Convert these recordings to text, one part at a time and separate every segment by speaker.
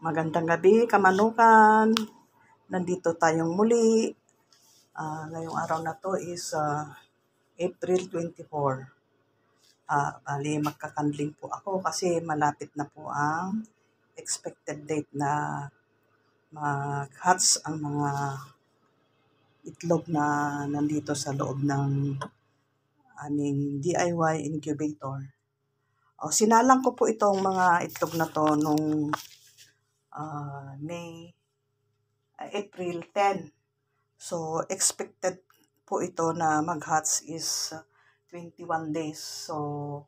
Speaker 1: Magandang gabi, kamanukan. Nandito tayong muli. Ngayong araw na to is April 24. Bali, magkakandling po ako kasi malapit na po ang expected date na mag-hatch ang mga itlog na nandito sa loob ng aming DIY incubator. Sinalang ko po itong mga itlog na to nung April 10. So, expected po ito na mag-hatch is 21 days. So,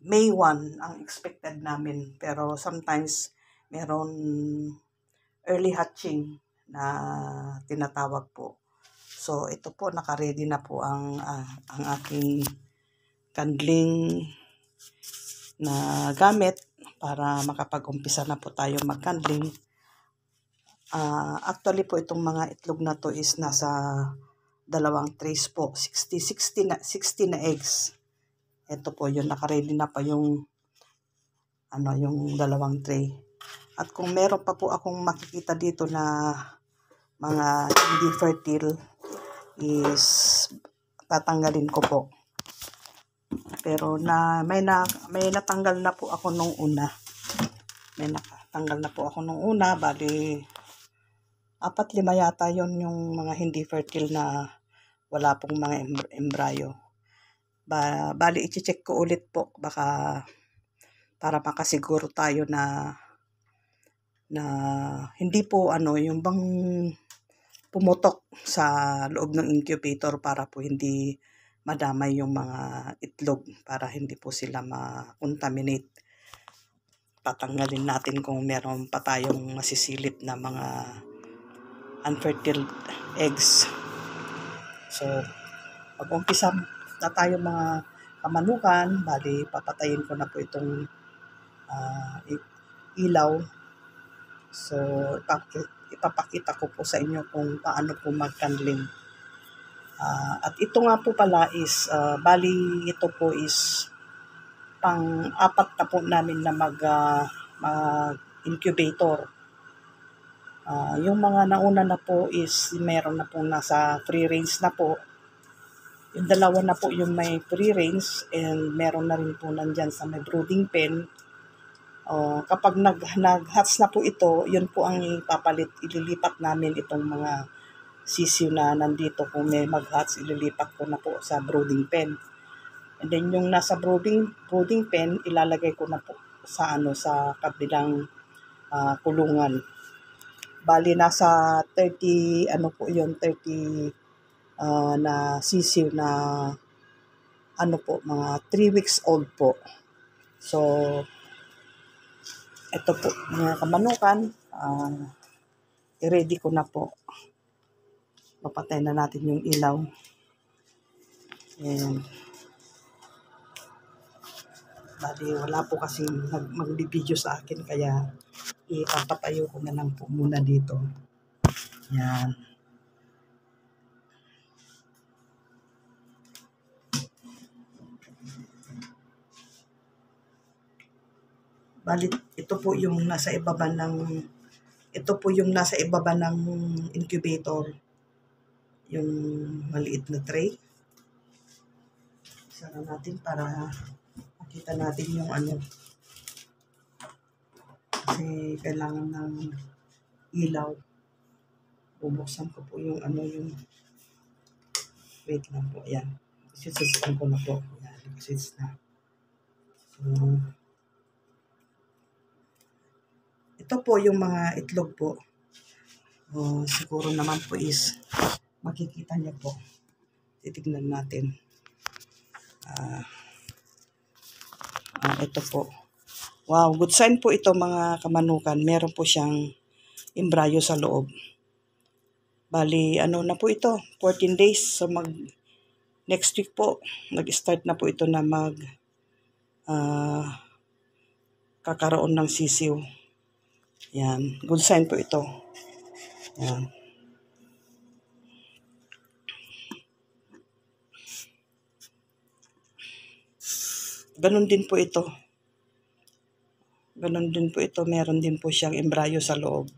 Speaker 1: May 1 ang expected namin. Pero sometimes, meron early hatching na tinatawag po. So, ito po, naka-ready na po ang aking candling na gamit para makapag-umpisa na po tayo mag-candling. Actually po itong mga itlog na to is nasa 2 trays po, 60 na eggs. Ito po yun, naka-ready na pa yung yung 2 tray. At kung meron pa po akong makikita dito na mga hindi fertile is tatanggalin ko po. Pero may natanggal na po ako nung una. Bali 4-5 yata yon yung mga hindi fertile na wala pong mga embryo. Bali i-check ko ulit po baka para makasiguro tayo na hindi po yung bang pumutok sa loob ng incubator para po hindi madamay yung mga itlog, para hindi po sila ma-contaminate. Tatanggalin natin kung meron pa tayong masisilip na mga unfertile eggs. So, mag-umpisa na tayo mga kamanukan. Bali, papatayin ko na po itong ilaw. So, ipapakita ko po sa inyo kung paano po mag-candling. At ito nga po pala is, bali ito po is pang-4 na po namin na mag-incubator. Yung mga nauna na po is meron na po nasa free range na po. Yung 2 na po yung may free range and meron na rin po nandyan sa may brooding pen. Kapag nag-hatch na po ito, yun po ang ililipat namin itong mga sisiw na nandito. Kung may mag-hatch, ililipat ko na po sa brooding pen. And then yung nasa brooding pen, ilalagay ko na po sa kabilang kulungan. Bali nasa 30 na sisiw na mga 3 weeks old po. So, ito po mga kamanukan, i-ready ko na po. Papatay na natin yung ilaw. And bali wala po kasi mag-video sa akin, kaya ipapatayo ko na lang po muna dito. Yan. Bali ito po yung nasa ibaba ng incubator, yung maliit na tray. Sara natin para makita natin yung kasi kailangan ng ilaw. Bubuksan ko po yung wait lang po, ayan. Sisiskan ko na po. Ayan, nakasis na. So, ito po yung mga itlog po. Siguro naman po is makikita niyo po. Titignan natin. Ito po. Wow, good sign po ito mga kamanukan. Meron po siyang embryo sa loob. Bali, na po ito? 14 days. So, next week po, nag-start na po ito na kakaroon ng sisiw. Yan. Good sign po ito. Yan. Ganun din po ito. Ganon din po ito, meron din po siyang embryo sa loob.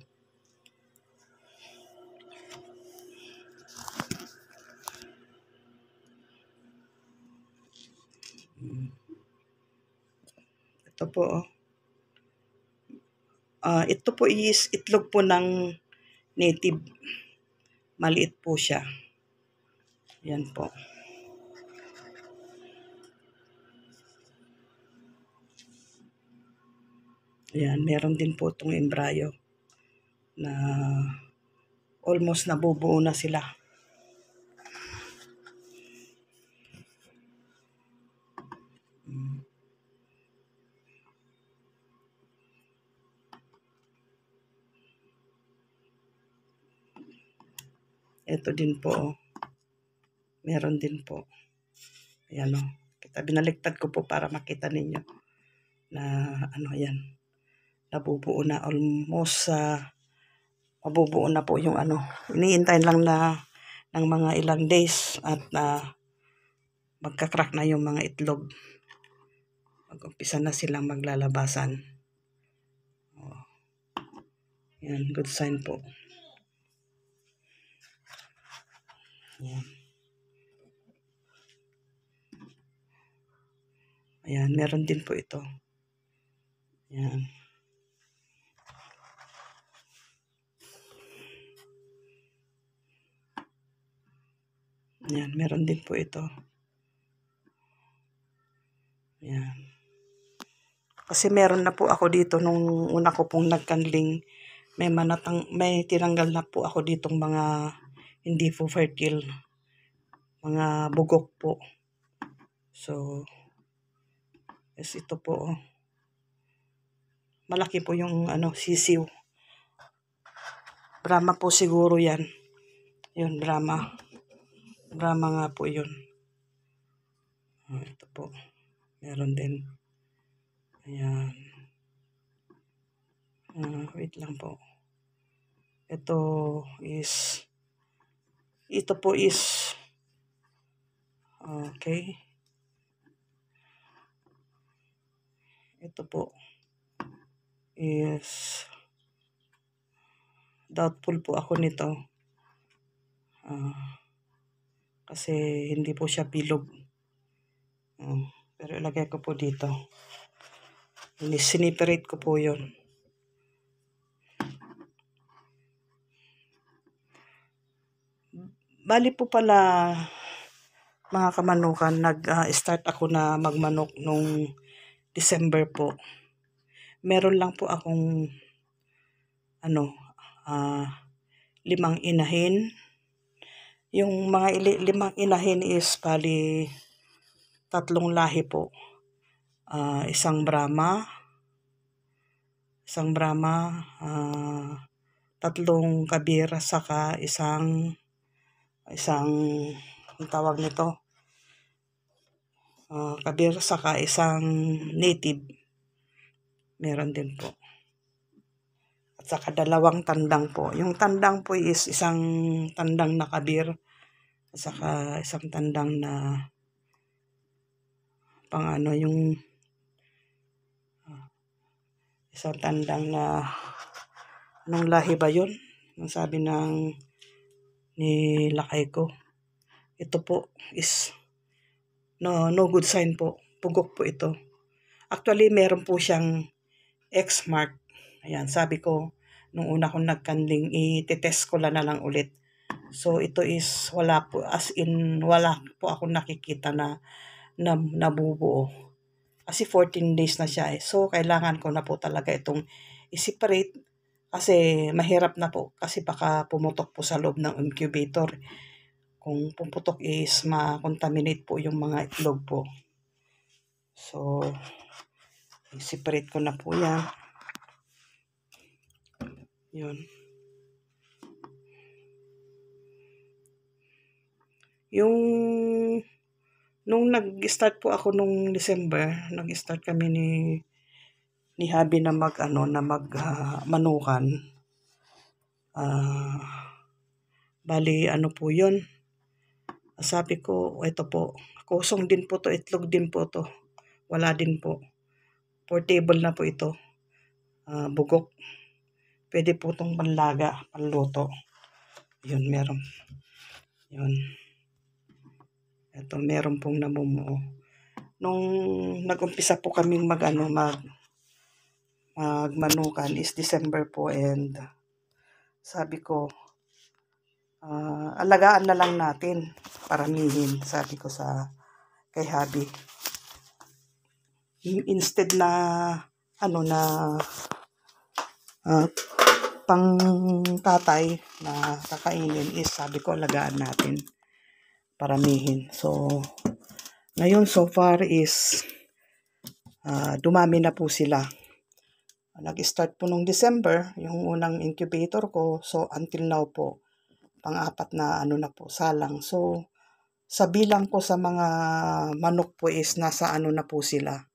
Speaker 1: Ito po, oh. Ito po is itlog po ng native. Maliit po siya. Yan po. Ayan, meron din po itong embryo na almost nabubuo na sila. Ito din po, oh. Meron din po. Ayan, oh. Binaliktad ko po para makita ninyo na ano yan. Nabubuo na almost mabubuo na po yung ano. Iniintay lang na ng mga ilang days at magka-crack na yung mga itlog. Mag-umpisa na silang maglalabasan. Oh. Yan, good sign po. Yan. Ayan, meron din po ito. Yan. Yan, meron din po ito. Yan. Kasi meron na po ako dito nung una ko pong nagkanling. May tinanggal na po ako ditong mga hindi po fertile. Mga bugok po. So, yes, ito po. Malaki po yung sisiw. Brahma po siguro yan. Yun, Brahma. Brahma nga po yun. Ito po. Meron din. Ayan. Wait lang po. Ito po is okay. Ito po is doubtful po ako nito. Kasi hindi po siya bilog. Pero ilagay ko po dito. Siniperate ko po yun. Bali po pala, mga kamanukan, nag-start ako na magmanok nung December po. Meron lang po akong 5 inahin. Yung mga 5 inahin is bali 3 lahi po. Isang Brahma, 3 kabir, saka isang ang tawag nito, kabir, saka isang native. Meron din po. At saka 2 tandang po. Yung tandang po is isang tandang na kabir, at saka isang tandang na yung isang tandang na anong lahi ba yun? Ang sabi ni lakay ko. Ito po is no good sign po. Pugok po ito. Actually, meron po siyang X mark. Ayan, sabi ko, nung una kong nagkanling, i-test ko lang na lang ulit. So, ito is wala po. As in, wala po akong nakikita na nabubuo. Kasi 14 days na siya eh. So, kailangan ko na po talaga itong i-separate. Kasi mahirap na po. Kasi baka pumutok po sa loob ng incubator. Kung pumutok is ma-contaminate po yung mga itlog po. So, i-separate ko na po yan. Yun. Nung nag-start po ako nung December, nag-start kami ni Habi na manukan. Bali, po yun. Sabi ko, ito po, kusong din po to, itlog din po to. Wala din po. Portable na po ito. bugok. Pwede po itong panlaga, panluto. Yun, meron. Yun. Ito, meron pong namumuo. Nung nag-umpisa po kaming magmanukan is December po, and sabi ko, alagaan na lang natin, paramihin, sabi ko kay Habi. Instead na pang tatay na kakainin is sabi ko alagaan natin, paramihin. So ngayon so far is dumami na po sila. Nag-start po nung December yung unang incubator ko, so until now po pang-apat na na po salang. So sa bilang ko sa mga manok po is nasa na po sila,